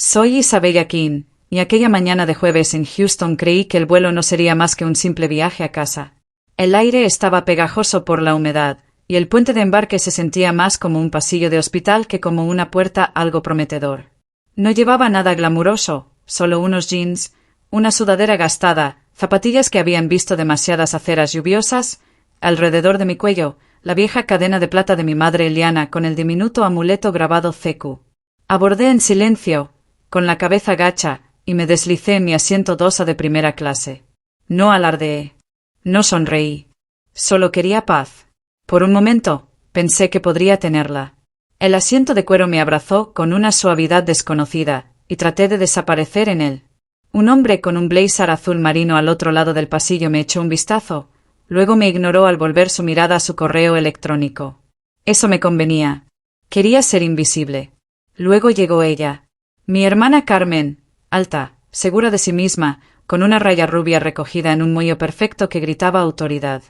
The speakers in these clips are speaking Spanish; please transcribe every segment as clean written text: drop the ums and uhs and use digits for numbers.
Soy Isabella King, y aquella mañana de jueves en Houston creí que el vuelo no sería más que un simple viaje a casa. El aire estaba pegajoso por la humedad, y el puente de embarque se sentía más como un pasillo de hospital que como una puerta algo prometedor. No llevaba nada glamuroso, solo unos jeans, una sudadera gastada, zapatillas que habían visto demasiadas aceras lluviosas, alrededor de mi cuello, la vieja cadena de plata de mi madre Eliana con el diminuto amuleto grabado CQ. Abordé en silencio, con la cabeza gacha, y me deslicé en mi asiento dosa de primera clase. No alardeé. No sonreí. Solo quería paz. Por un momento, pensé que podría tenerla. El asiento de cuero me abrazó con una suavidad desconocida, y traté de desaparecer en él. Un hombre con un blazer azul marino al otro lado del pasillo me echó un vistazo, luego me ignoró al volver su mirada a su correo electrónico. Eso me convenía. Quería ser invisible. Luego llegó ella. Mi hermana Carmen, alta, segura de sí misma, con una raya rubia recogida en un muelle perfecto que gritaba autoridad.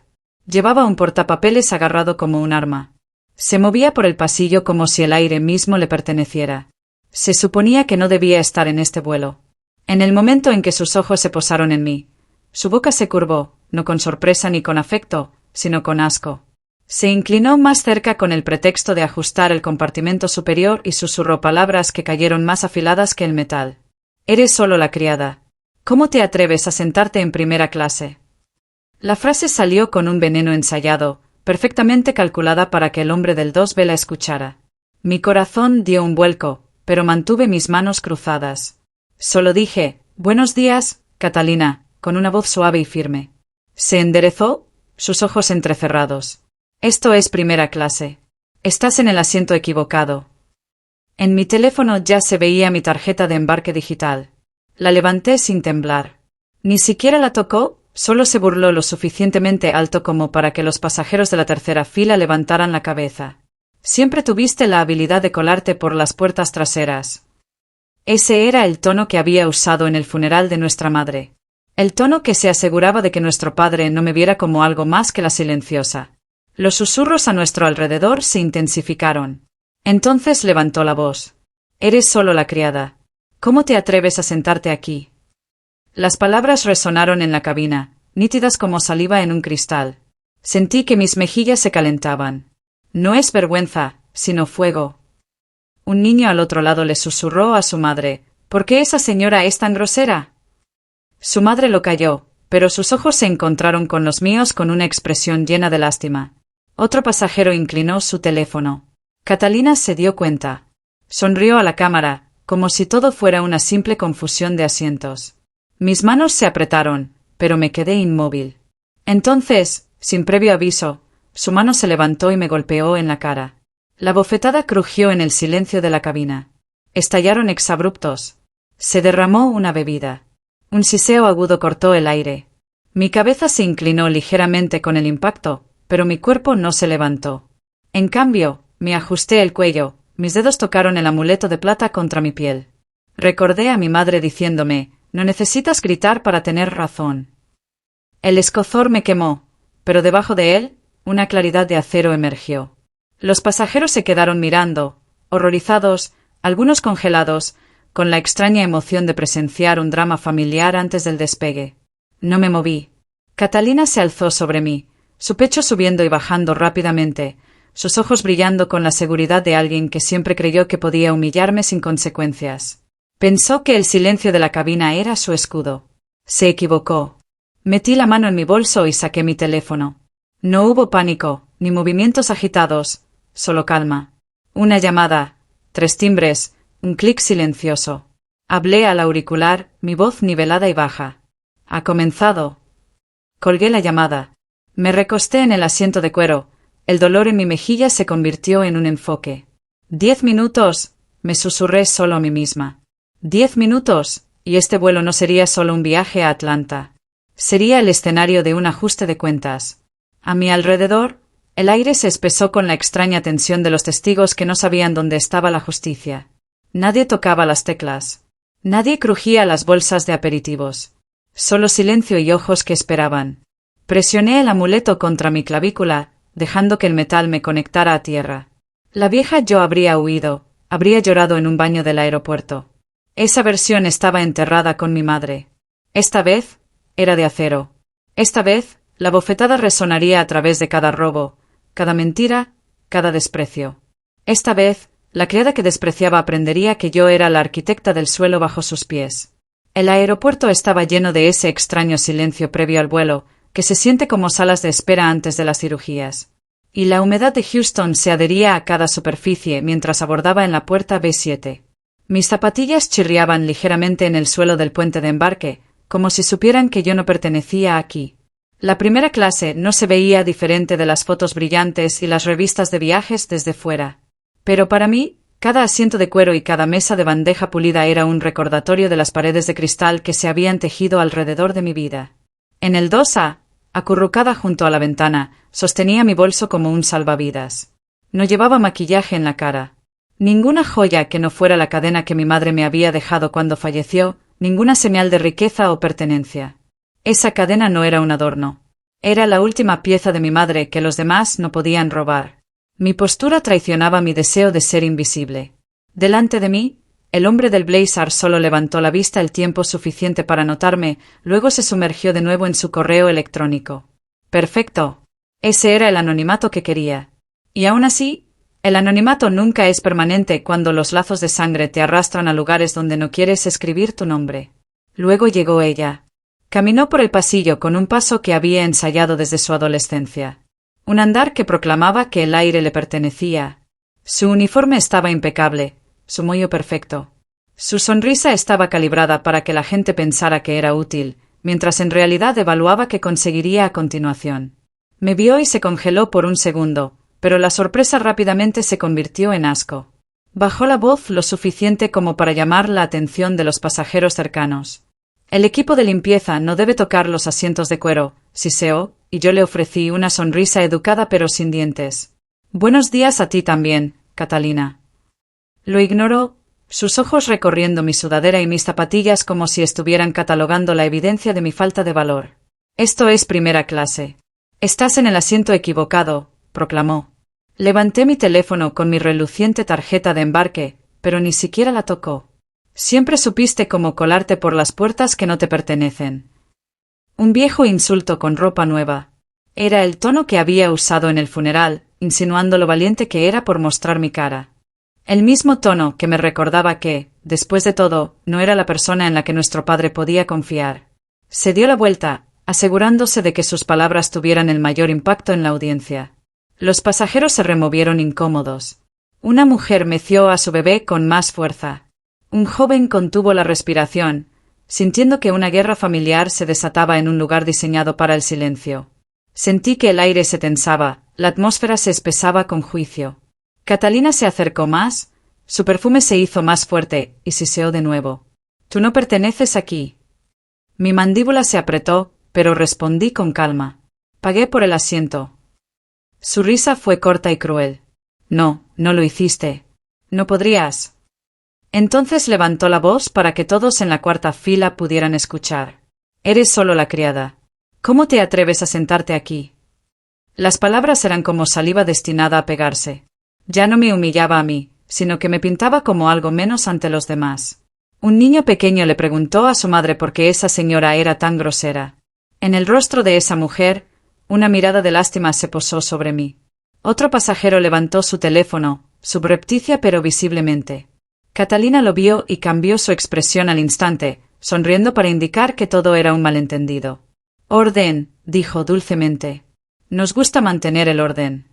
Llevaba un portapapeles agarrado como un arma. Se movía por el pasillo como si el aire mismo le perteneciera. Se suponía que no debía estar en este vuelo. En el momento en que sus ojos se posaron en mí, su boca se curvó, no con sorpresa ni con afecto, sino con asco. Se inclinó más cerca con el pretexto de ajustar el compartimento superior y susurró palabras que cayeron más afiladas que el metal. Eres solo la criada. ¿Cómo te atreves a sentarte en primera clase? La frase salió con un veneno ensayado, perfectamente calculada para que el hombre del 2B la escuchara. Mi corazón dio un vuelco, pero mantuve mis manos cruzadas. Solo dije, «Buenos días, Catalina», con una voz suave y firme. Se enderezó, sus ojos entrecerrados. Esto es primera clase. Estás en el asiento equivocado. En mi teléfono ya se veía mi tarjeta de embarque digital. La levanté sin temblar. Ni siquiera la tocó, solo se burló lo suficientemente alto como para que los pasajeros de la tercera fila levantaran la cabeza. Siempre tuviste la habilidad de colarte por las puertas traseras. Ese era el tono que había usado en el funeral de nuestra madre. El tono que se aseguraba de que nuestro padre no me viera como algo más que la silenciosa. Los susurros a nuestro alrededor se intensificaron. Entonces levantó la voz. Eres solo la criada. ¿Cómo te atreves a sentarte aquí? Las palabras resonaron en la cabina, nítidas como saliva en un cristal. Sentí que mis mejillas se calentaban. No es vergüenza, sino fuego. Un niño al otro lado le susurró a su madre, ¿por qué esa señora es tan grosera? Su madre lo calló, pero sus ojos se encontraron con los míos con una expresión llena de lástima. Otro pasajero inclinó su teléfono. Catalina se dio cuenta. Sonrió a la cámara, como si todo fuera una simple confusión de asientos. Mis manos se apretaron, pero me quedé inmóvil. Entonces, sin previo aviso, su mano se levantó y me golpeó en la cara. La bofetada crujió en el silencio de la cabina. Estallaron exabruptos. Se derramó una bebida. Un siseo agudo cortó el aire. Mi cabeza se inclinó ligeramente con el impacto, pero mi cuerpo no se levantó. En cambio, me ajusté el cuello, mis dedos tocaron el amuleto de plata contra mi piel. Recordé a mi madre diciéndome, no necesitas gritar para tener razón. El escozor me quemó, pero debajo de él, una claridad de acero emergió. Los pasajeros se quedaron mirando, horrorizados, algunos congelados, con la extraña emoción de presenciar un drama familiar antes del despegue. No me moví. Catalina se alzó sobre mí, su pecho subiendo y bajando rápidamente, sus ojos brillando con la seguridad de alguien que siempre creyó que podía humillarme sin consecuencias. Pensó que el silencio de la cabina era su escudo. Se equivocó. Metí la mano en mi bolso y saqué mi teléfono. No hubo pánico, ni movimientos agitados, solo calma. Una llamada, 3 timbres, un clic silencioso. Hablé al auricular, mi voz nivelada y baja. ¿Ha comenzado? Colgué la llamada. Me recosté en el asiento de cuero. El dolor en mi mejilla se convirtió en un enfoque. 10 minutos, me susurré solo a mí misma. 10 minutos, y este vuelo no sería solo un viaje a Atlanta. Sería el escenario de un ajuste de cuentas. A mi alrededor, el aire se espesó con la extraña tensión de los testigos que no sabían dónde estaba la justicia. Nadie tocaba las teclas. Nadie crujía las bolsas de aperitivos. Solo silencio y ojos que esperaban. Presioné el amuleto contra mi clavícula, dejando que el metal me conectara a tierra. La vieja yo habría huido, habría llorado en un baño del aeropuerto. Esa versión estaba enterrada con mi madre. Esta vez, era de acero. Esta vez, la bofetada resonaría a través de cada robo, cada mentira, cada desprecio. Esta vez, la criada que despreciaba aprendería que yo era la arquitecta del suelo bajo sus pies. El aeropuerto estaba lleno de ese extraño silencio previo al vuelo, que se siente como salas de espera antes de las cirugías. Y la humedad de Houston se adhería a cada superficie mientras abordaba en la puerta B7. Mis zapatillas chirriaban ligeramente en el suelo del puente de embarque, como si supieran que yo no pertenecía aquí. La primera clase no se veía diferente de las fotos brillantes y las revistas de viajes desde fuera. Pero para mí, cada asiento de cuero y cada mesa de bandeja pulida era un recordatorio de las paredes de cristal que se habían tejido alrededor de mi vida. En el 2A, acurrucada junto a la ventana, sostenía mi bolso como un salvavidas. No llevaba maquillaje en la cara. Ninguna joya que no fuera la cadena que mi madre me había dejado cuando falleció, ninguna señal de riqueza o pertenencia. Esa cadena no era un adorno. Era la última pieza de mi madre que los demás no podían robar. Mi postura traicionaba mi deseo de ser invisible. Delante de mí, el hombre del blazer solo levantó la vista el tiempo suficiente para notarme, luego se sumergió de nuevo en su correo electrónico. Perfecto. Ese era el anonimato que quería. Y aún así, el anonimato nunca es permanente cuando los lazos de sangre te arrastran a lugares donde no quieres escribir tu nombre. Luego llegó ella. Caminó por el pasillo con un paso que había ensayado desde su adolescencia. Un andar que proclamaba que el aire le pertenecía. Su uniforme estaba impecable, su moño perfecto. Su sonrisa estaba calibrada para que la gente pensara que era útil, mientras en realidad evaluaba qué conseguiría a continuación. Me vio y se congeló por un segundo, pero la sorpresa rápidamente se convirtió en asco. Bajó la voz lo suficiente como para llamar la atención de los pasajeros cercanos. El equipo de limpieza no debe tocar los asientos de cuero, siseó, y yo le ofrecí una sonrisa educada pero sin dientes. Buenos días a ti también, Catalina. Lo ignoró, sus ojos recorriendo mi sudadera y mis zapatillas como si estuvieran catalogando la evidencia de mi falta de valor. Esto es primera clase. Estás en el asiento equivocado, proclamó. Levanté mi teléfono con mi reluciente tarjeta de embarque, pero ni siquiera la tocó. Siempre supiste cómo colarte por las puertas que no te pertenecen. Un viejo insulto con ropa nueva. Era el tono que había usado en el funeral, insinuando lo valiente que era por mostrar mi cara. El mismo tono que me recordaba que, después de todo, no era la persona en la que nuestro padre podía confiar. Se dio la vuelta, asegurándose de que sus palabras tuvieran el mayor impacto en la audiencia. Los pasajeros se removieron incómodos. Una mujer meció a su bebé con más fuerza. Un joven contuvo la respiración, sintiendo que una guerra familiar se desataba en un lugar diseñado para el silencio. Sentí que el aire se tensaba, la atmósfera se espesaba con juicio. Catalina se acercó más, su perfume se hizo más fuerte, y siseó de nuevo. «Tú no perteneces aquí». Mi mandíbula se apretó, pero respondí con calma. «Pagué por el asiento». Su risa fue corta y cruel. «No, no lo hiciste. No podrías». Entonces levantó la voz para que todos en la cuarta fila pudieran escuchar. «Eres solo la criada. ¿Cómo te atreves a sentarte aquí?» Las palabras eran como saliva destinada a pegarse. Ya no me humillaba a mí, sino que me pintaba como algo menos ante los demás. Un niño pequeño le preguntó a su madre por qué esa señora era tan grosera. En el rostro de esa mujer, una mirada de lástima se posó sobre mí. Otro pasajero levantó su teléfono, subrepticia pero visiblemente. Catalina lo vio y cambió su expresión al instante, sonriendo para indicar que todo era un malentendido. «Orden», dijo dulcemente. «Nos gusta mantener el orden».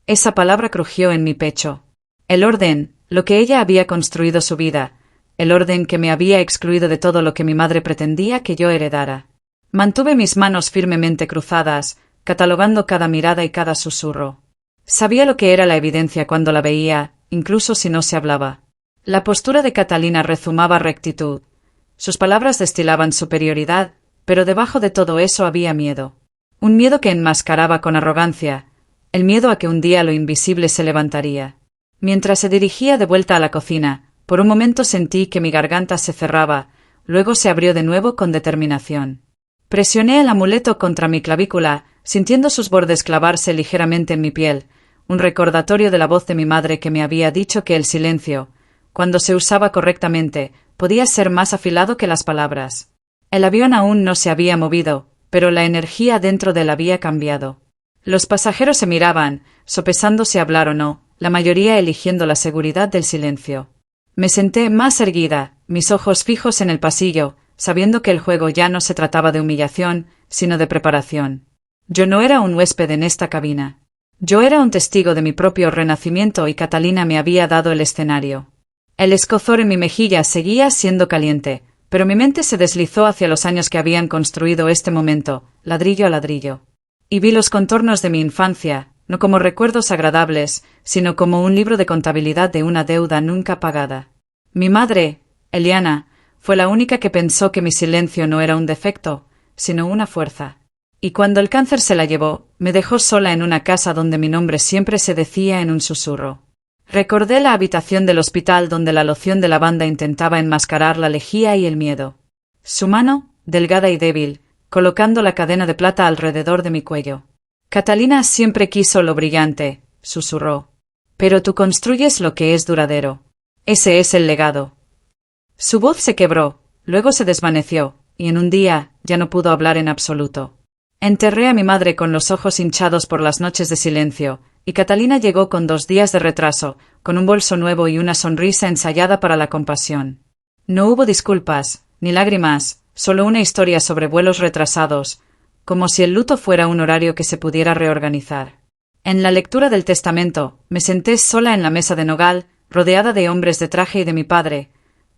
Esa palabra crujió en mi pecho. El orden, lo que ella había construido su vida, el orden que me había excluido de todo lo que mi madre pretendía que yo heredara. Mantuve mis manos firmemente cruzadas, catalogando cada mirada y cada susurro. Sabía lo que era la evidencia cuando la veía, incluso si no se hablaba. La postura de Catalina rezumaba rectitud. Sus palabras destilaban superioridad, pero debajo de todo eso había miedo. Un miedo que enmascaraba con arrogancia, el miedo a que un día lo invisible se levantaría. Mientras se dirigía de vuelta a la cocina, por un momento sentí que mi garganta se cerraba, luego se abrió de nuevo con determinación. Presioné el amuleto contra mi clavícula, sintiendo sus bordes clavarse ligeramente en mi piel, un recordatorio de la voz de mi madre que me había dicho que el silencio, cuando se usaba correctamente, podía ser más afilado que las palabras. El avión aún no se había movido, pero la energía dentro de él había cambiado. Los pasajeros se miraban, sopesando si hablar o no, la mayoría eligiendo la seguridad del silencio. Me senté más erguida, mis ojos fijos en el pasillo, sabiendo que el juego ya no se trataba de humillación, sino de preparación. Yo no era un huésped en esta cabina. Yo era un testigo de mi propio renacimiento y Catalina me había dado el escenario. El escozor en mi mejilla seguía siendo caliente, pero mi mente se deslizó hacia los años que habían construido este momento, ladrillo a ladrillo. Y vi los contornos de mi infancia, no como recuerdos agradables, sino como un libro de contabilidad de una deuda nunca pagada. Mi madre, Eliana, fue la única que pensó que mi silencio no era un defecto, sino una fuerza. Y cuando el cáncer se la llevó, me dejó sola en una casa donde mi nombre siempre se decía en un susurro. Recordé la habitación del hospital donde la loción de lavanda intentaba enmascarar la lejía y el miedo. Su mano, delgada y débil, colocando la cadena de plata alrededor de mi cuello. Catalina siempre quiso lo brillante, susurró. Pero tú construyes lo que es duradero. Ese es el legado. Su voz se quebró, luego se desvaneció, y en un día ya no pudo hablar en absoluto. Enterré a mi madre con los ojos hinchados por las noches de silencio, y Catalina llegó con 2 días de retraso, con un bolso nuevo y una sonrisa ensayada para la compasión. No hubo disculpas, ni lágrimas, solo una historia sobre vuelos retrasados, como si el luto fuera un horario que se pudiera reorganizar. En la lectura del testamento, me senté sola en la mesa de nogal, rodeada de hombres de traje y de mi padre,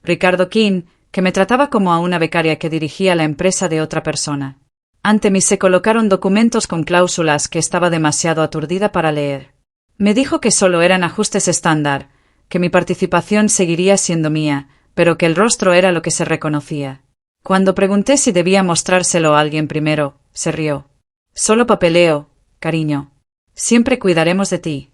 Ricardo King, que me trataba como a una becaria que dirigía la empresa de otra persona. Ante mí se colocaron documentos con cláusulas que estaba demasiado aturdida para leer. Me dijo que solo eran ajustes estándar, que mi participación seguiría siendo mía, pero que el rostro era lo que se reconocía. Cuando pregunté si debía mostrárselo a alguien primero, se rió. Solo papeleo, cariño. Siempre cuidaremos de ti.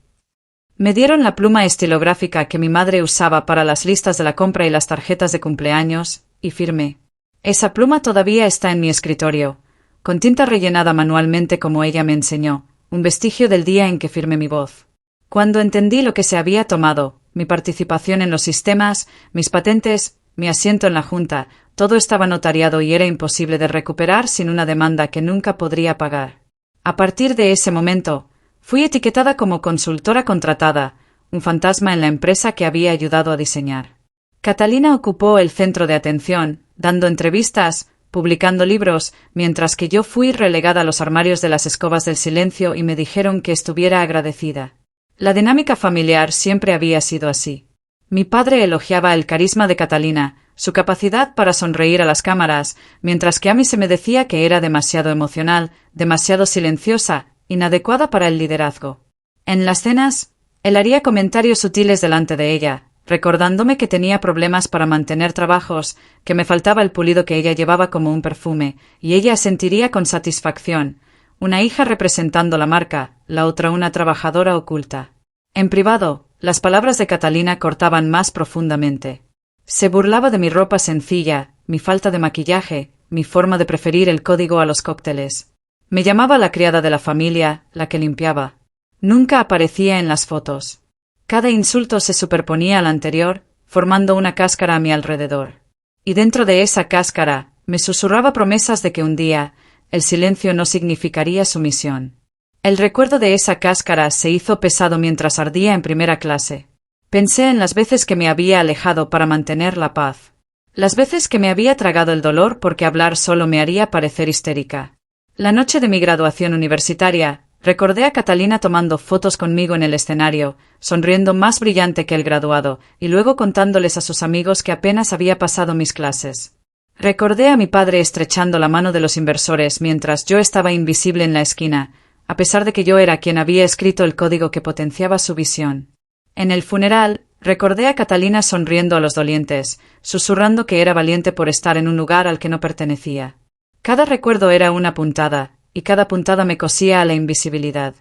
Me dieron la pluma estilográfica que mi madre usaba para las listas de la compra y las tarjetas de cumpleaños, y firmé. Esa pluma todavía está en mi escritorio, con tinta rellenada manualmente como ella me enseñó, un vestigio del día en que firmé mi voz. Cuando entendí lo que se había tomado, mi participación en los sistemas, mis patentes, mi asiento en la junta, todo estaba notariado y era imposible de recuperar sin una demanda que nunca podría pagar. A partir de ese momento, fui etiquetada como consultora contratada, un fantasma en la empresa que había ayudado a diseñar. Catalina ocupó el centro de atención, dando entrevistas, publicando libros, mientras que yo fui relegada a los armarios de las escobas del silencio y me dijeron que estuviera agradecida. La dinámica familiar siempre había sido así. Mi padre elogiaba el carisma de Catalina, su capacidad para sonreír a las cámaras, mientras que a mí se me decía que era demasiado emocional, demasiado silenciosa, inadecuada para el liderazgo. En las cenas, él haría comentarios sutiles delante de ella, recordándome que tenía problemas para mantener trabajos, que me faltaba el pulido que ella llevaba como un perfume, y ella sentiría con satisfacción, una hija representando la marca, la otra una trabajadora oculta. En privado, las palabras de Catalina cortaban más profundamente. Se burlaba de mi ropa sencilla, mi falta de maquillaje, mi forma de preferir el código a los cócteles. Me llamaba la criada de la familia, la que limpiaba. Nunca aparecía en las fotos. Cada insulto se superponía al anterior, formando una cáscara a mi alrededor. Y dentro de esa cáscara, me susurraba promesas de que un día, el silencio no significaría sumisión. El recuerdo de esa cáscara se hizo pesado mientras ardía en primera clase. Pensé en las veces que me había alejado para mantener la paz. Las veces que me había tragado el dolor porque hablar solo me haría parecer histérica. La noche de mi graduación universitaria, recordé a Catalina tomando fotos conmigo en el escenario, sonriendo más brillante que el graduado, y luego contándoles a sus amigos que apenas había pasado mis clases. Recordé a mi padre estrechando la mano de los inversores mientras yo estaba invisible en la esquina, a pesar de que yo era quien había escrito el código que potenciaba su visión. En el funeral, recordé a Catalina sonriendo a los dolientes, susurrando que era valiente por estar en un lugar al que no pertenecía. Cada recuerdo era una puntada, y cada puntada me cosía a la invisibilidad.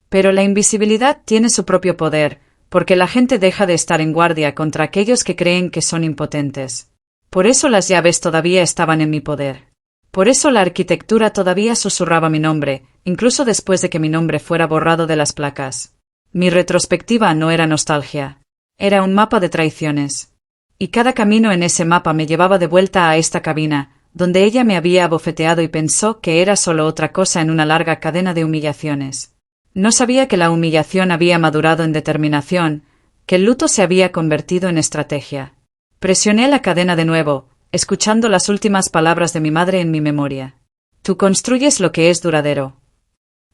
Pero la invisibilidad tiene su propio poder, porque la gente deja de estar en guardia contra aquellos que creen que son impotentes. Por eso las llaves todavía estaban en mi poder. Por eso la arquitectura todavía susurraba mi nombre, incluso después de que mi nombre fuera borrado de las placas. Mi retrospectiva no era nostalgia. Era un mapa de traiciones. Y cada camino en ese mapa me llevaba de vuelta a esta cabina, donde ella me había abofeteado y pensó que era solo otra cosa en una larga cadena de humillaciones. No sabía que la humillación había madurado en determinación, que el luto se había convertido en estrategia. Presioné la cadena de nuevo, escuchando las últimas palabras de mi madre en mi memoria. Tú construyes lo que es duradero.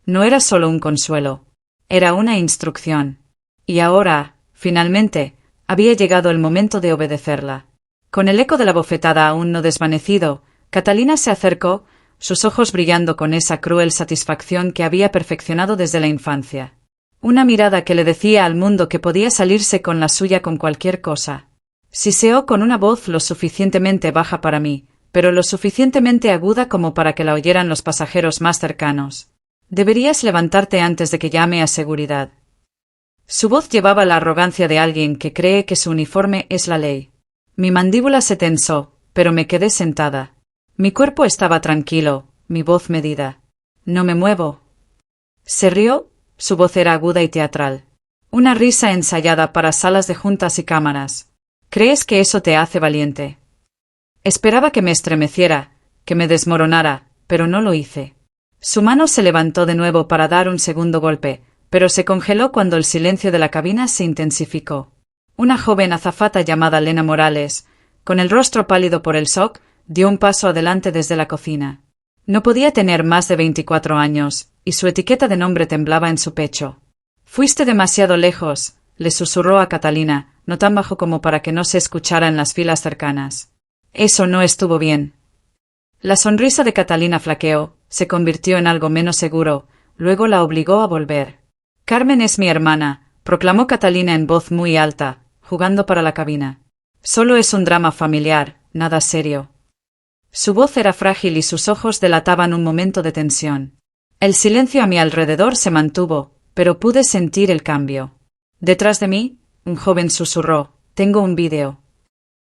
No era solo un consuelo, era una instrucción. Y ahora, finalmente, había llegado el momento de obedecerla. Con el eco de la bofetada aún no desvanecido, Catalina se acercó, sus ojos brillando con esa cruel satisfacción que había perfeccionado desde la infancia. Una mirada que le decía al mundo que podía salirse con la suya con cualquier cosa. Siseó con una voz lo suficientemente baja para mí, pero lo suficientemente aguda como para que la oyeran los pasajeros más cercanos. Deberías levantarte antes de que llame a seguridad. Su voz llevaba la arrogancia de alguien que cree que su uniforme es la ley. Mi mandíbula se tensó, pero me quedé sentada. Mi cuerpo estaba tranquilo, mi voz medida. No me muevo. Se rió, su voz era aguda y teatral. Una risa ensayada para salas de juntas y cámaras. ¿Crees que eso te hace valiente? Esperaba que me estremeciera, que me desmoronara, pero no lo hice. Su mano se levantó de nuevo para dar un segundo golpe, pero se congeló cuando el silencio de la cabina se intensificó. Una joven azafata llamada Lena Morales, con el rostro pálido por el shock, dio un paso adelante desde la cocina. No podía tener más de 24 años, y su etiqueta de nombre temblaba en su pecho. Fuiste demasiado lejos, le susurró a Catalina, no tan bajo como para que no se escuchara en las filas cercanas. Eso no estuvo bien. La sonrisa de Catalina flaqueó, se convirtió en algo menos seguro, luego la obligó a volver. Carmen es mi hermana, proclamó Catalina en voz muy alta, jugando para la cabina. Solo es un drama familiar, nada serio. Su voz era frágil y sus ojos delataban un momento de tensión. El silencio a mi alrededor se mantuvo, pero pude sentir el cambio. Detrás de mí, un joven susurró, «Tengo un vídeo».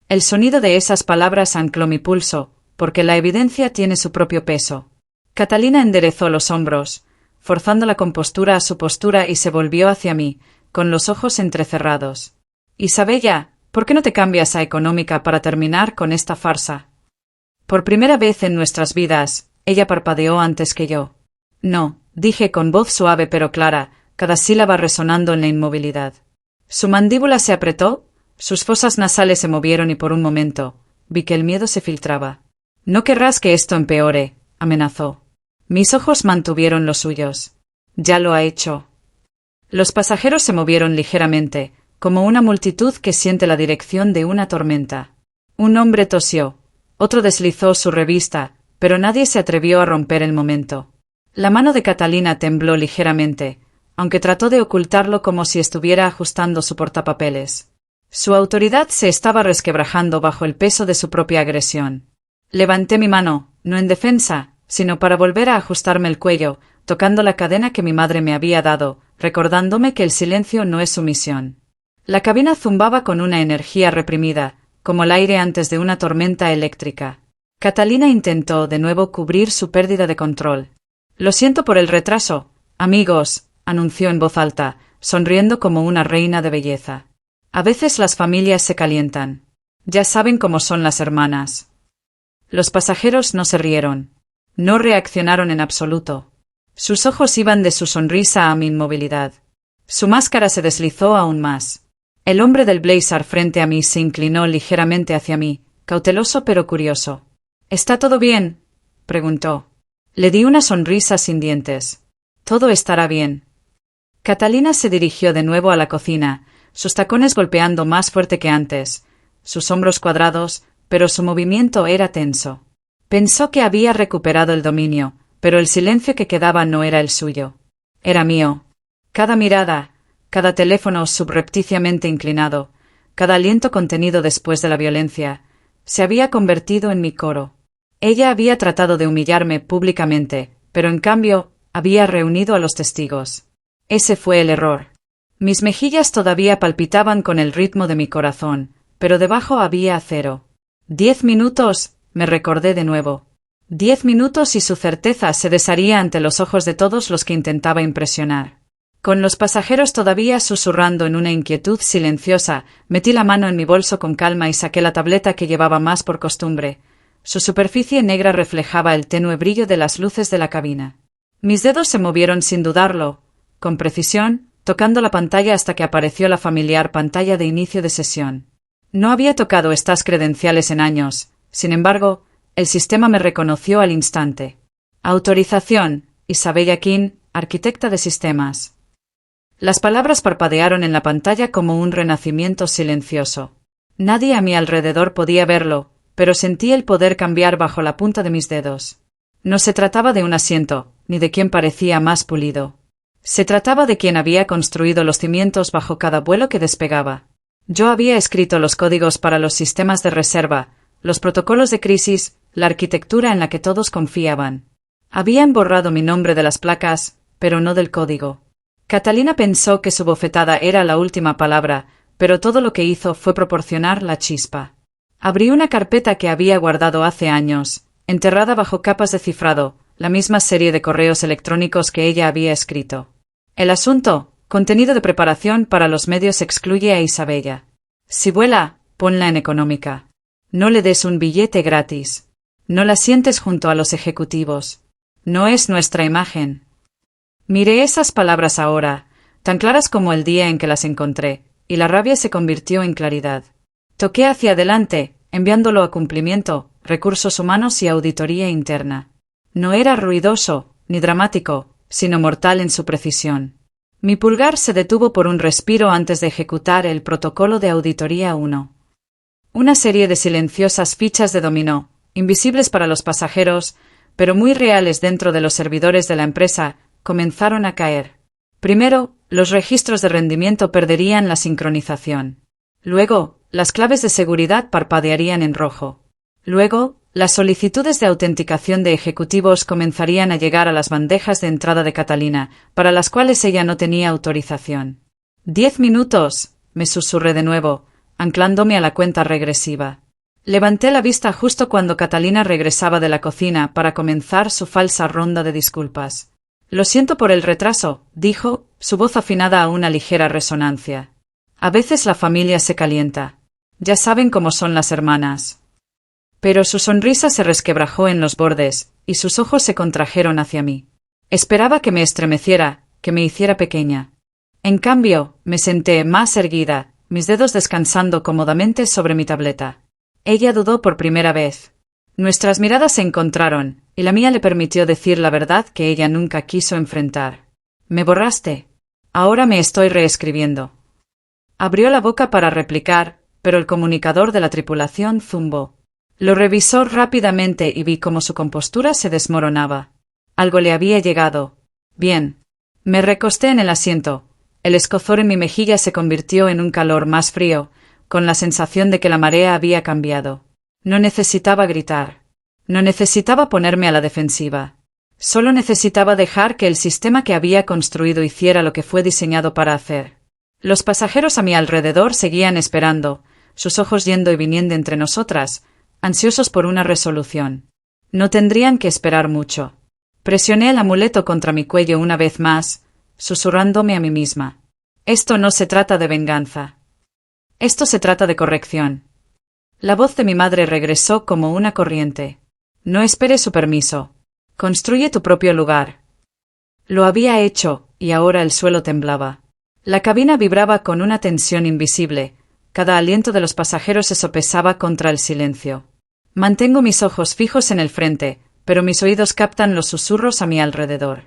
El sonido de esas palabras ancló mi pulso, porque la evidencia tiene su propio peso. Catalina enderezó los hombros, forzando la compostura a su postura y se volvió hacia mí, con los ojos entrecerrados. «Isabella, ¿por qué no te cambias a económica para terminar con esta farsa?» Por primera vez en nuestras vidas, ella parpadeó antes que yo. «No», dije con voz suave pero clara, cada sílaba resonando en la inmovilidad. Su mandíbula se apretó, sus fosas nasales se movieron y por un momento, vi que el miedo se filtraba. «No querrás que esto empeore», amenazó. Mis ojos mantuvieron los suyos. «Ya lo ha hecho». Los pasajeros se movieron ligeramente, como una multitud que siente la dirección de una tormenta. Un hombre tosió. Otro deslizó su revista, pero nadie se atrevió a romper el momento. La mano de Catalina tembló ligeramente, aunque trató de ocultarlo como si estuviera ajustando su portapapeles. Su autoridad se estaba resquebrajando bajo el peso de su propia agresión. Levanté mi mano, no en defensa, sino para volver a ajustarme el cuello, tocando la cadena que mi madre me había dado, recordándome que el silencio no es sumisión. La cabina zumbaba con una energía reprimida, como el aire antes de una tormenta eléctrica. Catalina intentó de nuevo cubrir su pérdida de control. «Lo siento por el retraso, amigos», anunció en voz alta, sonriendo como una reina de belleza. «A veces las familias se calientan. Ya saben cómo son las hermanas». Los pasajeros no se rieron. No reaccionaron en absoluto. Sus ojos iban de su sonrisa a mi inmovilidad. Su máscara se deslizó aún más. El hombre del blazer frente a mí se inclinó ligeramente hacia mí, cauteloso pero curioso. «¿Está todo bien?», preguntó. Le di una sonrisa sin dientes. «Todo estará bien». Catalina se dirigió de nuevo a la cocina, sus tacones golpeando más fuerte que antes, sus hombros cuadrados, pero su movimiento era tenso. Pensó que había recuperado el dominio, pero el silencio que quedaba no era el suyo. Era mío. Cada mirada, cada teléfono subrepticiamente inclinado, cada aliento contenido después de la violencia, se había convertido en mi coro. Ella había tratado de humillarme públicamente, pero en cambio, había reunido a los testigos. Ese fue el error. Mis mejillas todavía palpitaban con el ritmo de mi corazón, pero debajo había acero. 10 minutos, me recordé de nuevo. 10 minutos y su certeza se desharía ante los ojos de todos los que intentaba impresionar. Con los pasajeros todavía susurrando en una inquietud silenciosa, metí la mano en mi bolso con calma y saqué la tableta que llevaba más por costumbre. Su superficie negra reflejaba el tenue brillo de las luces de la cabina. Mis dedos se movieron sin dudarlo, con precisión, tocando la pantalla hasta que apareció la familiar pantalla de inicio de sesión. No había tocado estas credenciales en años, sin embargo, el sistema me reconoció al instante. Autorización, Isabella King, arquitecta de sistemas. Las palabras parpadearon en la pantalla como un renacimiento silencioso. Nadie a mi alrededor podía verlo, pero sentí el poder cambiar bajo la punta de mis dedos. No se trataba de un asiento, ni de quien parecía más pulido. Se trataba de quien había construido los cimientos bajo cada vuelo que despegaba. Yo había escrito los códigos para los sistemas de reserva, los protocolos de crisis, la arquitectura en la que todos confiaban. Habían borrado mi nombre de las placas, pero no del código. Catalina pensó que su bofetada era la última palabra, pero todo lo que hizo fue proporcionar la chispa. Abrí una carpeta que había guardado hace años, enterrada bajo capas de cifrado, la misma serie de correos electrónicos que ella había escrito. El asunto, contenido de preparación para los medios, excluye a Isabella. Si vuela, ponla en económica. No le des un billete gratis. No la sientes junto a los ejecutivos. No es nuestra imagen. Miré esas palabras ahora, tan claras como el día en que las encontré, y la rabia se convirtió en claridad. Toqué hacia adelante, enviándolo a cumplimiento, recursos humanos y auditoría interna. No era ruidoso, ni dramático, sino mortal en su precisión. Mi pulgar se detuvo por un respiro antes de ejecutar el protocolo de auditoría 1. Una serie de silenciosas fichas de dominó, invisibles para los pasajeros, pero muy reales dentro de los servidores de la empresa, comenzaron a caer. Primero, los registros de rendimiento perderían la sincronización. Luego, las claves de seguridad parpadearían en rojo. Luego, las solicitudes de autenticación de ejecutivos comenzarían a llegar a las bandejas de entrada de Catalina, para las cuales ella no tenía autorización. 10 minutos, me susurré de nuevo, anclándome a la cuenta regresiva. Levanté la vista justo cuando Catalina regresaba de la cocina para comenzar su falsa ronda de disculpas. Lo siento por el retraso, dijo, su voz afinada a una ligera resonancia. A veces la familia se calienta. Ya saben cómo son las hermanas. Pero su sonrisa se resquebrajó en los bordes, y sus ojos se contrajeron hacia mí. Esperaba que me estremeciera, que me hiciera pequeña. En cambio, me senté más erguida, mis dedos descansando cómodamente sobre mi tableta. Ella dudó por primera vez. Nuestras miradas se encontraron, y la mía le permitió decir la verdad que ella nunca quiso enfrentar. «Me borraste. Ahora me estoy reescribiendo». Abrió la boca para replicar, pero el comunicador de la tripulación zumbó. Lo revisó rápidamente y vi cómo su compostura se desmoronaba. Algo le había llegado. Bien. Me recosté en el asiento. El escozor en mi mejilla se convirtió en un calor más frío, con la sensación de que la marea había cambiado. No necesitaba gritar. No necesitaba ponerme a la defensiva. Solo necesitaba dejar que el sistema que había construido hiciera lo que fue diseñado para hacer. Los pasajeros a mi alrededor seguían esperando, sus ojos yendo y viniendo entre nosotras, ansiosos por una resolución. No tendrían que esperar mucho. Presioné el amuleto contra mi cuello una vez más, susurrándome a mí misma. Esto no se trata de venganza. Esto se trata de corrección. La voz de mi madre regresó como una corriente. No esperes su permiso. Construye tu propio lugar. Lo había hecho, y ahora el suelo temblaba. La cabina vibraba con una tensión invisible. Cada aliento de los pasajeros se sopesaba contra el silencio. Mantengo mis ojos fijos en el frente, pero mis oídos captan los susurros a mi alrededor.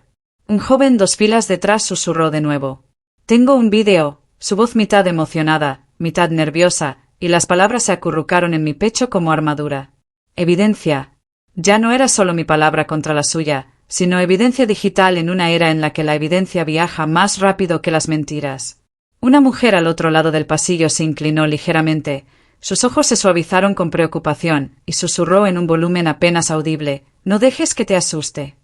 Un joven 2 filas detrás susurró de nuevo. Tengo un vídeo, su voz mitad emocionada, mitad nerviosa, y las palabras se acurrucaron en mi pecho como armadura. Evidencia. Ya no era solo mi palabra contra la suya, sino evidencia digital en una era en la que la evidencia viaja más rápido que las mentiras. Una mujer al otro lado del pasillo se inclinó ligeramente, sus ojos se suavizaron con preocupación, y susurró en un volumen apenas audible, «No dejes que te asuste».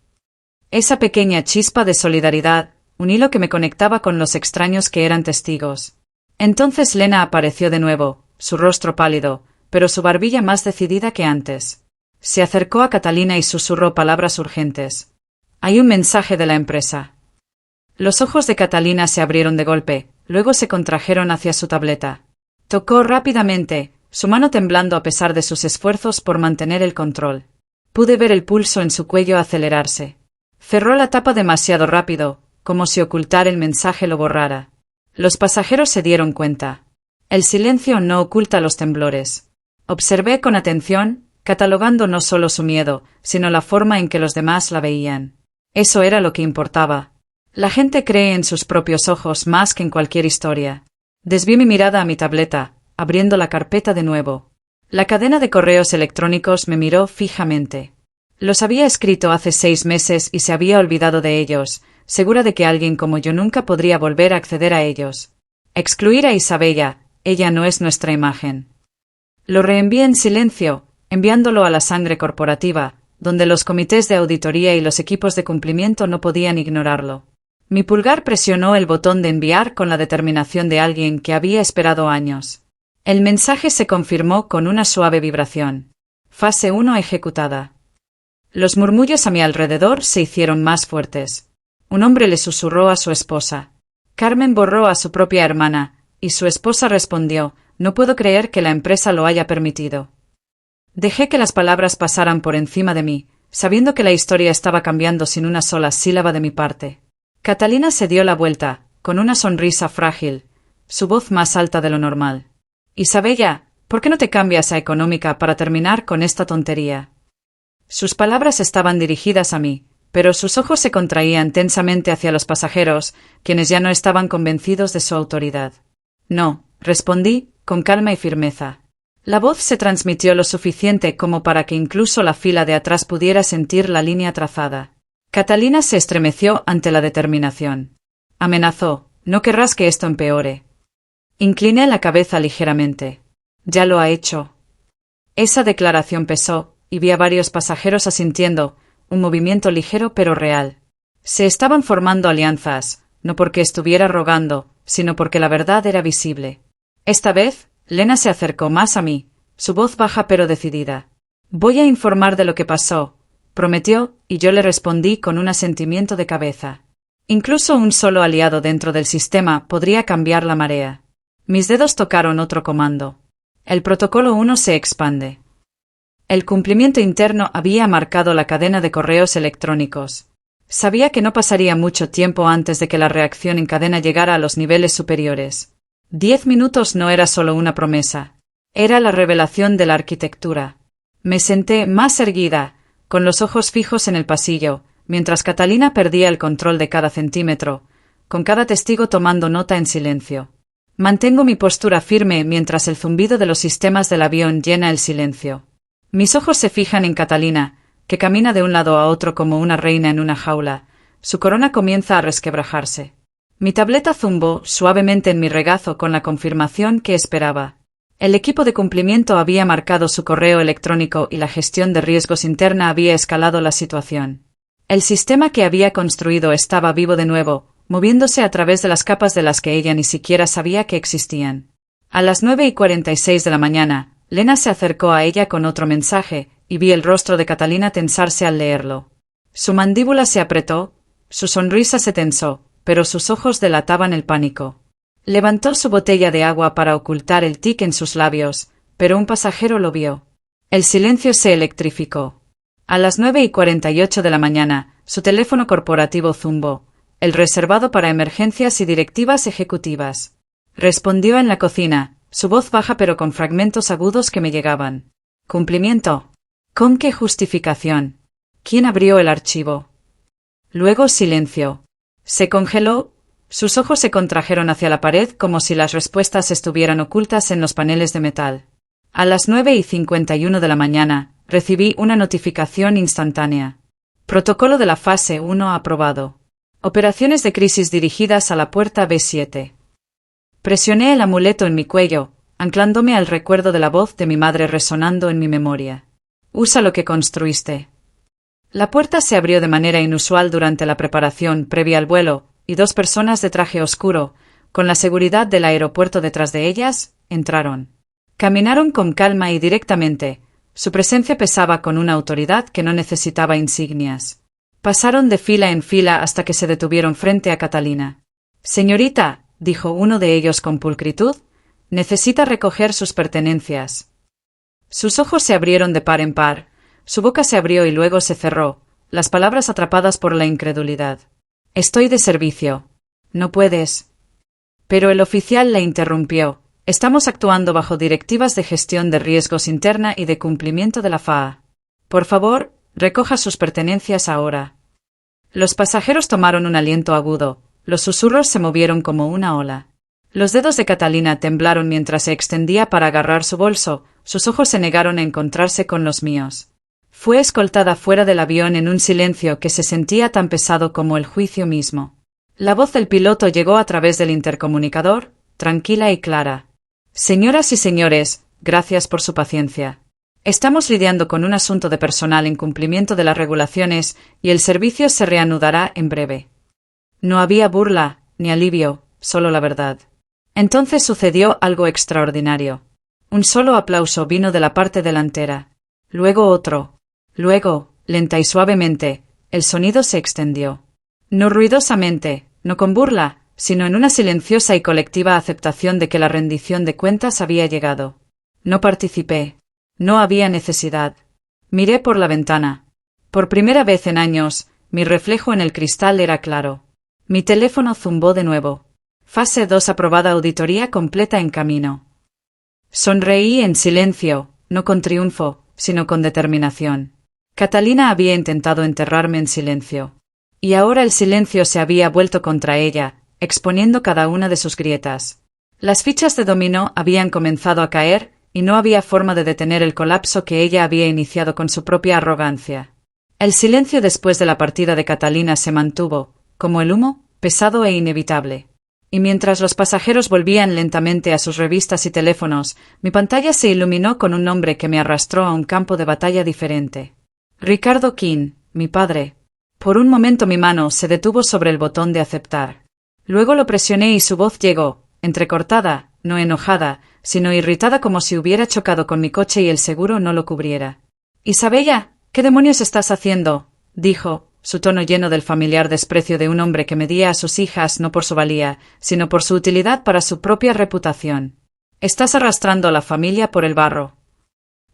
Esa pequeña chispa de solidaridad, un hilo que me conectaba con los extraños que eran testigos. Entonces Lena apareció de nuevo, su rostro pálido, pero su barbilla más decidida que antes. Se acercó a Catalina y susurró palabras urgentes. «Hay un mensaje de la empresa». Los ojos de Catalina se abrieron de golpe, luego se contrajeron hacia su tableta. Tocó rápidamente, su mano temblando a pesar de sus esfuerzos por mantener el control. Pude ver el pulso en su cuello acelerarse. Cerró la tapa demasiado rápido, como si ocultar el mensaje lo borrara. Los pasajeros se dieron cuenta. El silencio no oculta los temblores. Observé con atención, catalogando no solo su miedo, sino la forma en que los demás la veían. Eso era lo que importaba. La gente cree en sus propios ojos más que en cualquier historia. Desvié mi mirada a mi tableta, abriendo la carpeta de nuevo. La cadena de correos electrónicos me miró fijamente. Los había escrito hace 6 meses y se había olvidado de ellos, segura de que alguien como yo nunca podría volver a acceder a ellos. Excluir a Isabella, ella no es nuestra imagen. Lo reenvié en silencio, enviándolo a la sangre corporativa, donde los comités de auditoría y los equipos de cumplimiento no podían ignorarlo. Mi pulgar presionó el botón de enviar con la determinación de alguien que había esperado años. El mensaje se confirmó con una suave vibración. Fase 1 ejecutada. Los murmullos a mi alrededor se hicieron más fuertes. Un hombre le susurró a su esposa. Carmen borró a su propia hermana, y su esposa respondió: «No puedo creer que la empresa lo haya permitido». Dejé que las palabras pasaran por encima de mí, sabiendo que la historia estaba cambiando sin una sola sílaba de mi parte. Catalina se dio la vuelta, con una sonrisa frágil, su voz más alta de lo normal. «Isabella, ¿por qué no te cambias a económica para terminar con esta tontería?» Sus palabras estaban dirigidas a mí, pero sus ojos se contraían tensamente hacia los pasajeros, quienes ya no estaban convencidos de su autoridad. «No», respondí, con calma y firmeza. La voz se transmitió lo suficiente como para que incluso la fila de atrás pudiera sentir la línea trazada. Catalina se estremeció ante la determinación. Amenazó: «No querrás que esto empeore». Incliné la cabeza ligeramente. «Ya lo ha hecho». Esa declaración pesó, y vi a varios pasajeros asintiendo, un movimiento ligero pero real. Se estaban formando alianzas, no porque estuviera rogando, sino porque la verdad era visible. Esta vez, Lena se acercó más a mí, su voz baja pero decidida. «Voy a informar de lo que pasó», prometió, y yo le respondí con un asentimiento de cabeza. Incluso un solo aliado dentro del sistema podría cambiar la marea. Mis dedos tocaron otro comando. El protocolo 1 se expande. El cumplimiento interno había marcado la cadena de correos electrónicos. Sabía que no pasaría mucho tiempo antes de que la reacción en cadena llegara a los niveles superiores. 10 minutos no era solo una promesa. Era la revelación de la arquitectura. Me senté más erguida, con los ojos fijos en el pasillo, mientras Catalina perdía el control de cada centímetro, con cada testigo tomando nota en silencio. Mantengo mi postura firme mientras el zumbido de los sistemas del avión llena el silencio. Mis ojos se fijan en Catalina, que camina de un lado a otro como una reina en una jaula. Su corona comienza a resquebrajarse. Mi tableta zumbó suavemente en mi regazo con la confirmación que esperaba. El equipo de cumplimiento había marcado su correo electrónico y la gestión de riesgos interna había escalado la situación. El sistema que había construido estaba vivo de nuevo, moviéndose a través de las capas de las que ella ni siquiera sabía que existían. A las 9:46 de la mañana, Lena se acercó a ella con otro mensaje, y vi el rostro de Catalina tensarse al leerlo. Su mandíbula se apretó, su sonrisa se tensó, pero sus ojos delataban el pánico. Levantó su botella de agua para ocultar el tic en sus labios, pero un pasajero lo vio. El silencio se electrificó. A las 9:48 de la mañana, su teléfono corporativo zumbó, el reservado para emergencias y directivas ejecutivas. Respondió en la cocina, su voz baja pero con fragmentos agudos que me llegaban. «¿Cumplimiento? ¿Con qué justificación? ¿Quién abrió el archivo?» Luego silencio. Se congeló. Sus ojos se contrajeron hacia la pared como si las respuestas estuvieran ocultas en los paneles de metal. A las 9:51 de la mañana, recibí una notificación instantánea. Protocolo de la fase 1 aprobado. Operaciones de crisis dirigidas a la puerta B7. Presioné el amuleto en mi cuello, anclándome al recuerdo de la voz de mi madre resonando en mi memoria. «Usa lo que construiste». La puerta se abrió de manera inusual durante la preparación previa al vuelo, y 2 personas de traje oscuro, con la seguridad del aeropuerto detrás de ellas, entraron. Caminaron con calma y directamente. Su presencia pesaba con una autoridad que no necesitaba insignias. Pasaron de fila en fila hasta que se detuvieron frente a Catalina. «Señorita», dijo uno de ellos con pulcritud, «necesita recoger sus pertenencias». Sus ojos se abrieron de par en par, su boca se abrió y luego se cerró, las palabras atrapadas por la incredulidad. «Estoy de servicio. No puedes». Pero el oficial la interrumpió. «Estamos actuando bajo directivas de gestión de riesgos interna y de cumplimiento de la FAA. Por favor, recoja sus pertenencias ahora». Los pasajeros tomaron un aliento agudo, los susurros se movieron como una ola. Los dedos de Catalina temblaron mientras se extendía para agarrar su bolso, sus ojos se negaron a encontrarse con los míos. Fue escoltada fuera del avión en un silencio que se sentía tan pesado como el juicio mismo. La voz del piloto llegó a través del intercomunicador, tranquila y clara. «Señoras y señores, gracias por su paciencia. Estamos lidiando con un asunto de personal en cumplimiento de las regulaciones y el servicio se reanudará en breve». No había burla, ni alivio, solo la verdad. Entonces sucedió algo extraordinario. Un solo aplauso vino de la parte delantera. Luego otro. Luego, lenta y suavemente, el sonido se extendió. No ruidosamente, no con burla, sino en una silenciosa y colectiva aceptación de que la rendición de cuentas había llegado. No participé. No había necesidad. Miré por la ventana. Por primera vez en años, mi reflejo en el cristal era claro. Mi teléfono zumbó de nuevo. Fase 2 aprobada, auditoría completa en camino. Sonreí en silencio, no con triunfo, sino con determinación. Catalina había intentado enterrarme en silencio. Y ahora el silencio se había vuelto contra ella, exponiendo cada una de sus grietas. Las fichas de dominó habían comenzado a caer, y no había forma de detener el colapso que ella había iniciado con su propia arrogancia. El silencio después de la partida de Catalina se mantuvo, como el humo, pesado e inevitable. Y mientras los pasajeros volvían lentamente a sus revistas y teléfonos, mi pantalla se iluminó con un nombre que me arrastró a un campo de batalla diferente. Ricardo King, mi padre. Por un momento mi mano se detuvo sobre el botón de aceptar. Luego lo presioné y su voz llegó, entrecortada, no enojada, sino irritada, como si hubiera chocado con mi coche y el seguro no lo cubriera. «Isabella, ¿qué demonios estás haciendo?», dijo, su tono lleno del familiar desprecio de un hombre que medía a sus hijas no por su valía, sino por su utilidad para su propia reputación. «Estás arrastrando a la familia por el barro».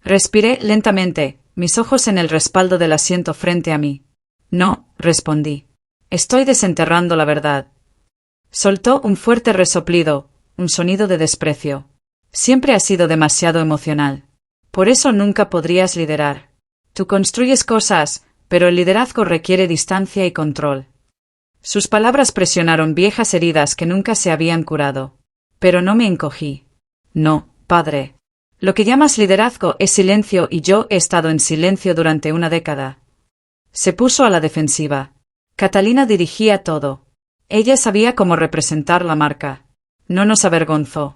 Respiré lentamente, mis ojos en el respaldo del asiento frente a mí. «No», respondí. «Estoy desenterrando la verdad». Soltó un fuerte resoplido, un sonido de desprecio. «Siempre has sido demasiado emocional. Por eso nunca podrías liderar. Tú construyes cosas, pero el liderazgo requiere distancia y control». Sus palabras presionaron viejas heridas que nunca se habían curado. Pero no me encogí. «No, padre. Lo que llamas liderazgo es silencio y yo he estado en silencio durante una década». Se puso a la defensiva. Catalina dirigía todo. Ella sabía cómo representar la marca. No nos avergonzó.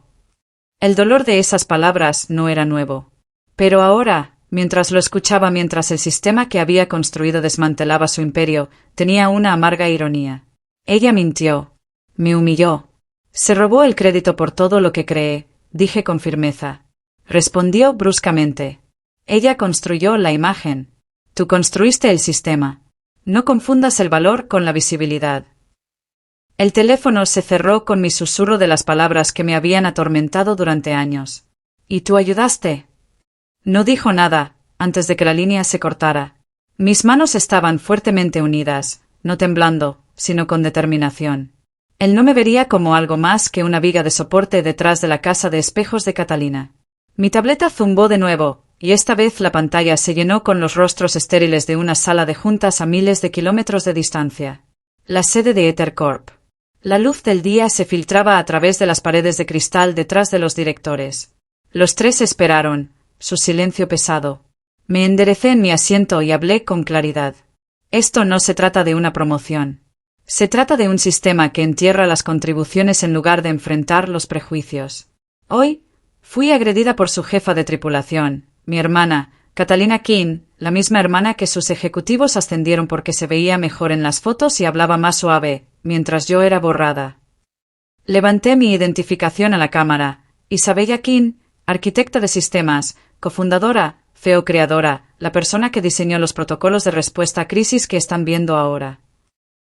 El dolor de esas palabras no era nuevo. Pero ahora, mientras lo escuchaba, mientras el sistema que había construido desmantelaba su imperio, tenía una amarga ironía. Ella mintió. Me humilló. Se robó el crédito por todo lo que creé, dije con firmeza. Respondió bruscamente. Ella construyó la imagen. Tú construiste el sistema. No confundas el valor con la visibilidad. El teléfono se cerró con mi susurro de las palabras que me habían atormentado durante años. ¿Y tú ayudaste? No dijo nada, antes de que la línea se cortara. Mis manos estaban fuertemente unidas, no temblando, sino con determinación. Él no me vería como algo más que una viga de soporte detrás de la casa de espejos de Catalina. Mi tableta zumbó de nuevo, y esta vez la pantalla se llenó con los rostros estériles de una sala de juntas a miles de kilómetros de distancia. La sede de EtherCorp. La luz del día se filtraba a través de las paredes de cristal detrás de los directores. Los tres esperaron, su silencio pesado. Me enderecé en mi asiento y hablé con claridad. Esto no se trata de una promoción. Se trata de un sistema que entierra las contribuciones en lugar de enfrentar los prejuicios. Hoy, fui agredida por su jefa de tripulación, mi hermana, Catalina King, la misma hermana que sus ejecutivos ascendieron porque se veía mejor en las fotos y hablaba más suave, mientras yo era borrada. Levanté mi identificación a la cámara. Isabella King, arquitecta de sistemas, cofundadora, CEO creadora, la persona que diseñó los protocolos de respuesta a crisis que están viendo ahora.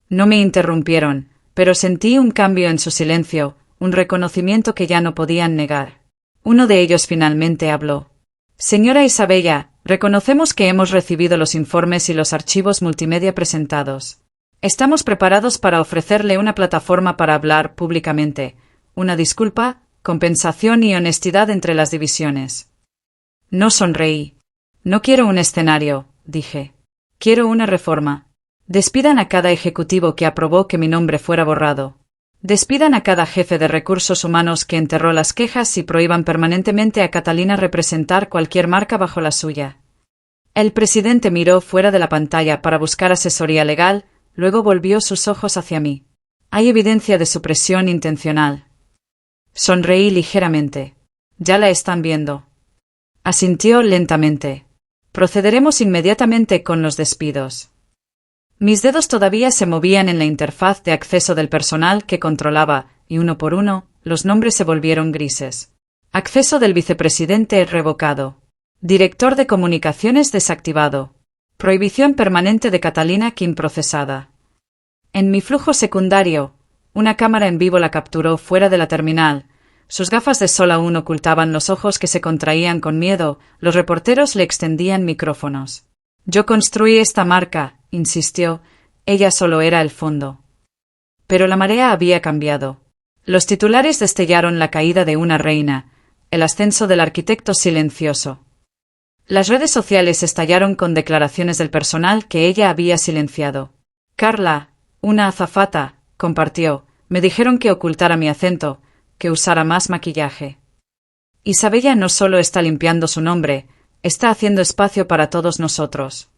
No me interrumpieron, pero sentí un cambio en su silencio, un reconocimiento que ya no podían negar. Uno de ellos finalmente habló. Señora Isabella, reconocemos que hemos recibido los informes y los archivos multimedia presentados. Estamos preparados para ofrecerle una plataforma para hablar públicamente, una disculpa, compensación y honestidad entre las divisiones. No sonreí. No quiero un escenario, dije. Quiero una reforma. Despidan a cada ejecutivo que aprobó que mi nombre fuera borrado. Despidan a cada jefe de recursos humanos que enterró las quejas y prohíban permanentemente a Catalina representar cualquier marca bajo la suya. El presidente miró fuera de la pantalla para buscar asesoría legal, luego volvió sus ojos hacia mí. Hay evidencia de supresión intencional. Sonreí ligeramente. Ya la están viendo. Asintió lentamente. Procederemos inmediatamente con los despidos. Mis dedos todavía se movían en la interfaz de acceso del personal que controlaba, y uno por uno, los nombres se volvieron grises. Acceso del vicepresidente revocado. Director de comunicaciones desactivado. Prohibición permanente de Catalina Kim procesada. En mi flujo secundario, una cámara en vivo la capturó fuera de la terminal. Sus gafas de sol aún ocultaban los ojos que se contraían con miedo, los reporteros le extendían micrófonos. Yo construí esta marca, insistió, ella solo era el fondo. Pero la marea había cambiado. Los titulares destellaron la caída de una reina, el ascenso del arquitecto silencioso. Las redes sociales estallaron con declaraciones del personal que ella había silenciado. Carla, una azafata, compartió, me dijeron que ocultara mi acento, que usara más maquillaje. Isabella no solo está limpiando su nombre, está haciendo espacio para todos nosotros.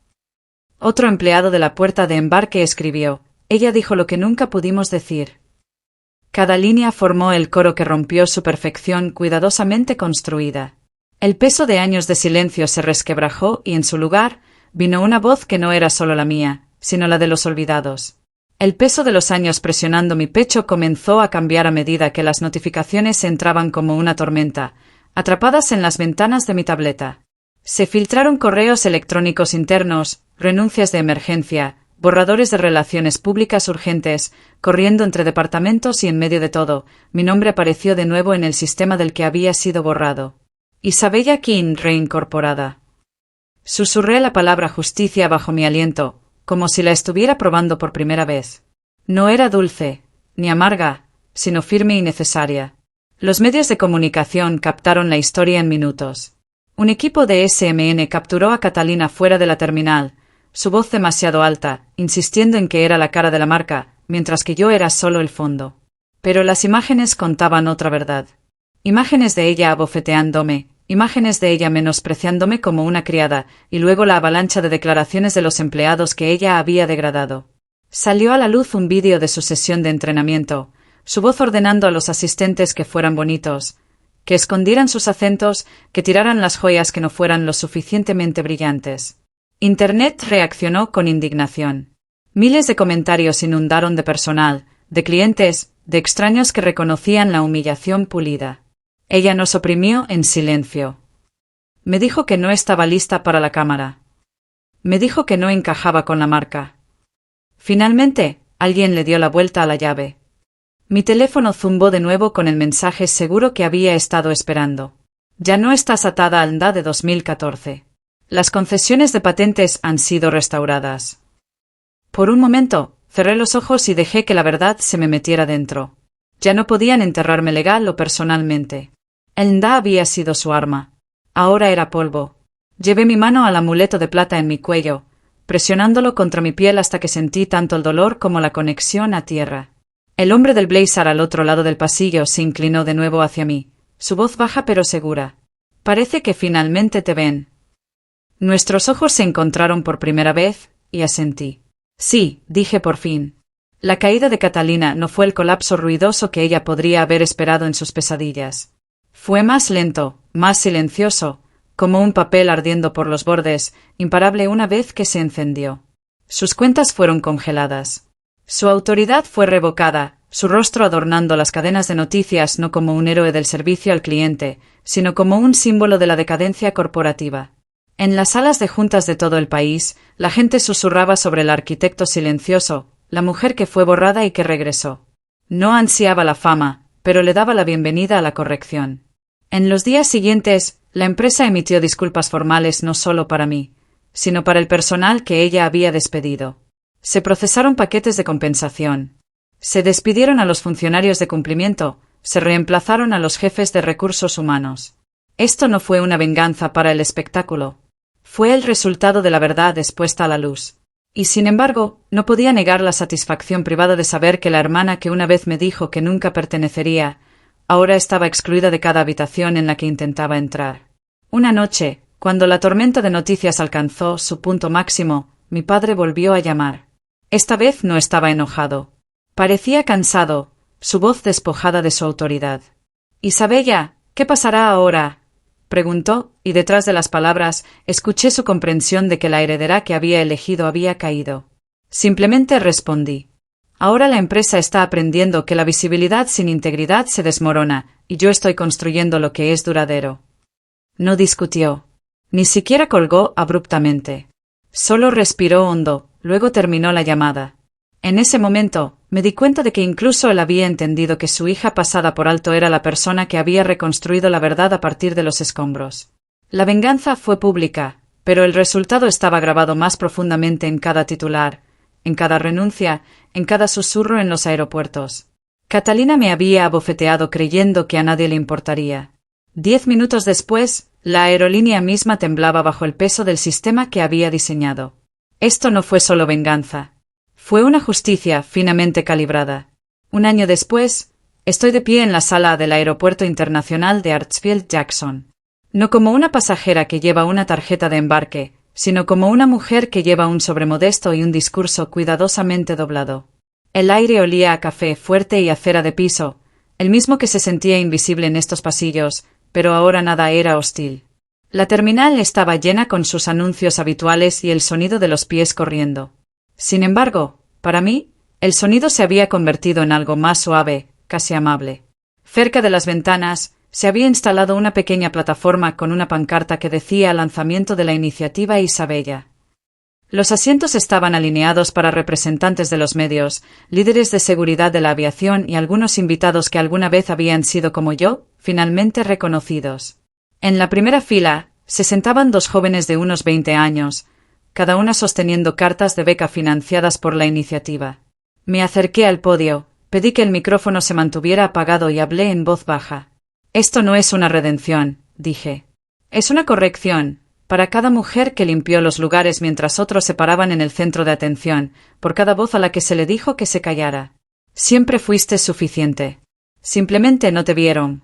Otro empleado de la puerta de embarque escribió, ella dijo lo que nunca pudimos decir. Cada línea formó el coro que rompió su perfección cuidadosamente construida. El peso de años de silencio se resquebrajó y en su lugar vino una voz que no era solo la mía, sino la de los olvidados. El peso de los años presionando mi pecho comenzó a cambiar a medida que las notificaciones entraban como una tormenta, atrapadas en las ventanas de mi tableta. Se filtraron correos electrónicos internos, renuncias de emergencia, borradores de relaciones públicas urgentes, corriendo entre departamentos y en medio de todo, mi nombre apareció de nuevo en el sistema del que había sido borrado. Isabella King reincorporada. Susurré la palabra justicia bajo mi aliento, como si la estuviera probando por primera vez. No era dulce, ni amarga, sino firme y necesaria. Los medios de comunicación captaron la historia en minutos. Un equipo de SMN capturó a Catalina fuera de la terminal, su voz demasiado alta, insistiendo en que era la cara de la marca, mientras que yo era solo el fondo. Pero las imágenes contaban otra verdad. Imágenes de ella abofeteándome, imágenes de ella menospreciándome como una criada, y luego la avalancha de declaraciones de los empleados que ella había degradado. Salió a la luz un vídeo de su sesión de entrenamiento, su voz ordenando a los asistentes que fueran bonitos, que escondieran sus acentos, que tiraran las joyas que no fueran lo suficientemente brillantes. Internet reaccionó con indignación. Miles de comentarios inundaron de personal, de clientes, de extraños que reconocían la humillación pulida. Ella nos oprimió en silencio. Me dijo que no estaba lista para la cámara. Me dijo que no encajaba con la marca. Finalmente, alguien le dio la vuelta a la llave. Mi teléfono zumbó de nuevo con el mensaje seguro que había estado esperando. Ya no estás atada al NDA de 2014. Las concesiones de patentes han sido restauradas. Por un momento, cerré los ojos y dejé que la verdad se me metiera dentro. Ya no podían enterrarme legal o personalmente. El NDA había sido su arma. Ahora era polvo. Llevé mi mano al amuleto de plata en mi cuello, presionándolo contra mi piel hasta que sentí tanto el dolor como la conexión a tierra. El hombre del blazer al otro lado del pasillo se inclinó de nuevo hacia mí, su voz baja pero segura. Parece que finalmente te ven. Nuestros ojos se encontraron por primera vez, y asentí. Sí, dije por fin. La caída de Catalina no fue el colapso ruidoso que ella podría haber esperado en sus pesadillas. Fue más lento, más silencioso, como un papel ardiendo por los bordes, imparable una vez que se encendió. Sus cuentas fueron congeladas. Su autoridad fue revocada, su rostro adornando las cadenas de noticias no como un héroe del servicio al cliente, sino como un símbolo de la decadencia corporativa. En las salas de juntas de todo el país, la gente susurraba sobre el arquitecto silencioso, la mujer que fue borrada y que regresó. No ansiaba la fama, pero le daba la bienvenida a la corrección. En los días siguientes, la empresa emitió disculpas formales no solo para mí, sino para el personal que ella había despedido. Se procesaron paquetes de compensación. Se despidieron a los funcionarios de cumplimiento, se reemplazaron a los jefes de recursos humanos. Esto no fue una venganza para el espectáculo. Fue el resultado de la verdad expuesta a la luz. Y sin embargo, no podía negar la satisfacción privada de saber que la hermana que una vez me dijo que nunca pertenecería, ahora estaba excluida de cada habitación en la que intentaba entrar. Una noche, cuando la tormenta de noticias alcanzó su punto máximo, mi padre volvió a llamar. Esta vez no estaba enojado. Parecía cansado, su voz despojada de su autoridad. «Isabella, ¿qué pasará ahora?», preguntó, y detrás de las palabras, escuché su comprensión de que la heredera que había elegido había caído. Simplemente respondí. Ahora la empresa está aprendiendo que la visibilidad sin integridad se desmorona, y yo estoy construyendo lo que es duradero. No discutió. Ni siquiera colgó abruptamente. Solo respiró hondo, luego terminó la llamada. En ese momento, me di cuenta de que incluso él había entendido que su hija pasada por alto era la persona que había reconstruido la verdad a partir de los escombros. La venganza fue pública, pero el resultado estaba grabado más profundamente en cada titular, en cada renuncia, en cada susurro en los aeropuertos. Catalina me había abofeteado creyendo que a nadie le importaría. 10 minutos después, la aerolínea misma temblaba bajo el peso del sistema que había diseñado. Esto no fue solo venganza. Fue una justicia finamente calibrada. Un año después, estoy de pie en la sala del Aeropuerto Internacional de Hartsfield-Jackson. No como una pasajera que lleva una tarjeta de embarque, sino como una mujer que lleva un sobremodesto y un discurso cuidadosamente doblado. El aire olía a café fuerte y a cera de piso, el mismo que se sentía invisible en estos pasillos, pero ahora nada era hostil. La terminal estaba llena con sus anuncios habituales y el sonido de los pies corriendo. Sin embargo, para mí, el sonido se había convertido en algo más suave, casi amable. Cerca de las ventanas, se había instalado una pequeña plataforma con una pancarta que decía lanzamiento de la iniciativa Isabella. Los asientos estaban alineados para representantes de los medios, líderes de seguridad de la aviación y algunos invitados que alguna vez habían sido como yo, finalmente reconocidos. En la primera fila, se sentaban dos jóvenes de unos 20 años, cada una sosteniendo cartas de beca financiadas por la iniciativa. Me acerqué al podio, pedí que el micrófono se mantuviera apagado y hablé en voz baja. «Esto no es una redención», dije. «Es una corrección, para cada mujer que limpió los lugares mientras otros se paraban en el centro de atención, por cada voz a la que se le dijo que se callara. Siempre fuiste suficiente. Simplemente no te vieron».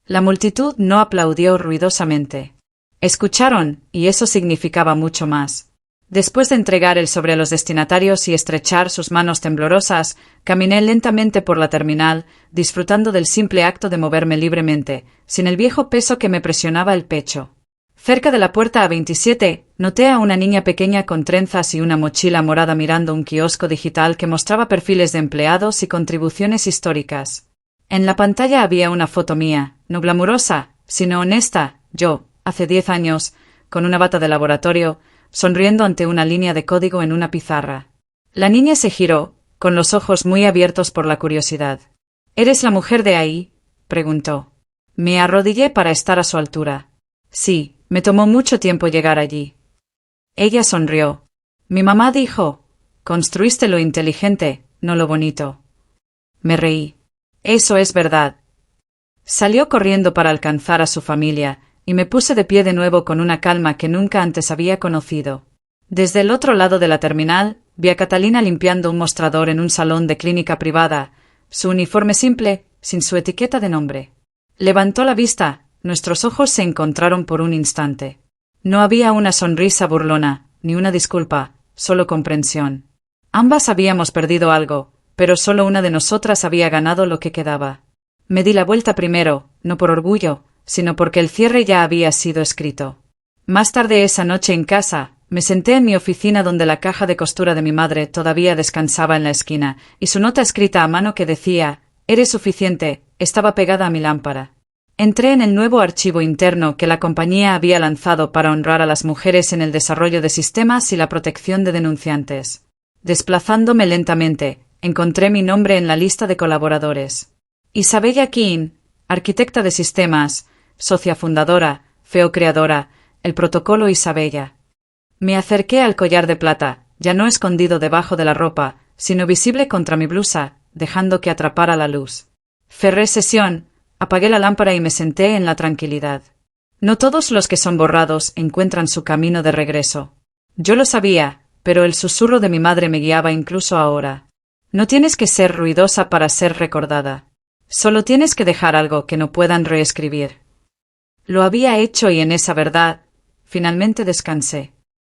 La multitud no aplaudió ruidosamente. Escucharon, y eso significaba mucho más. Después de entregar el sobre a los destinatarios y estrechar sus manos temblorosas, caminé lentamente por la terminal, disfrutando del simple acto de moverme libremente, sin el viejo peso que me presionaba el pecho. Cerca de la puerta A27, noté a una niña pequeña con trenzas y una mochila morada mirando un kiosco digital que mostraba perfiles de empleados y contribuciones históricas. En la pantalla había una foto mía, no glamurosa, sino honesta, yo, hace 10 años, con una bata de laboratorio, sonriendo ante una línea de código en una pizarra. La niña se giró, con los ojos muy abiertos por la curiosidad. «¿Eres la mujer de ahí?», preguntó. Me arrodillé para estar a su altura. «Sí, me tomó mucho tiempo llegar allí». Ella sonrió. «Mi mamá dijo, construiste lo inteligente, no lo bonito». Me reí. «Eso es verdad». Salió corriendo para alcanzar a su familia, y me puse de pie de nuevo con una calma que nunca antes había conocido. Desde el otro lado de la terminal, vi a Catalina limpiando un mostrador en un salón de clínica privada, su uniforme simple, sin su etiqueta de nombre. Levantó la vista, nuestros ojos se encontraron por un instante. No había una sonrisa burlona, ni una disculpa, solo comprensión. Ambas habíamos perdido algo, pero solo una de nosotras había ganado lo que quedaba. Me di la vuelta primero, no por orgullo, sino porque el cierre ya había sido escrito. Más tarde esa noche en casa, me senté en mi oficina donde la caja de costura de mi madre todavía descansaba en la esquina, y su nota escrita a mano que decía «Eres suficiente» estaba pegada a mi lámpara. Entré en el nuevo archivo interno que la compañía había lanzado para honrar a las mujeres en el desarrollo de sistemas y la protección de denunciantes. Desplazándome lentamente, encontré mi nombre en la lista de colaboradores. Isabella King, arquitecta de sistemas, socia fundadora, CEO-creadora, el protocolo Isabella. Me acerqué al collar de plata, ya no escondido debajo de la ropa, sino visible contra mi blusa, dejando que atrapara la luz. Cerré sesión, apagué la lámpara y me senté en la tranquilidad. No todos los que son borrados encuentran su camino de regreso. Yo lo sabía, pero el susurro de mi madre me guiaba incluso ahora. No tienes que ser ruidosa para ser recordada. Solo tienes que dejar algo que no puedan reescribir. Lo había hecho y en esa verdad, finalmente descansé.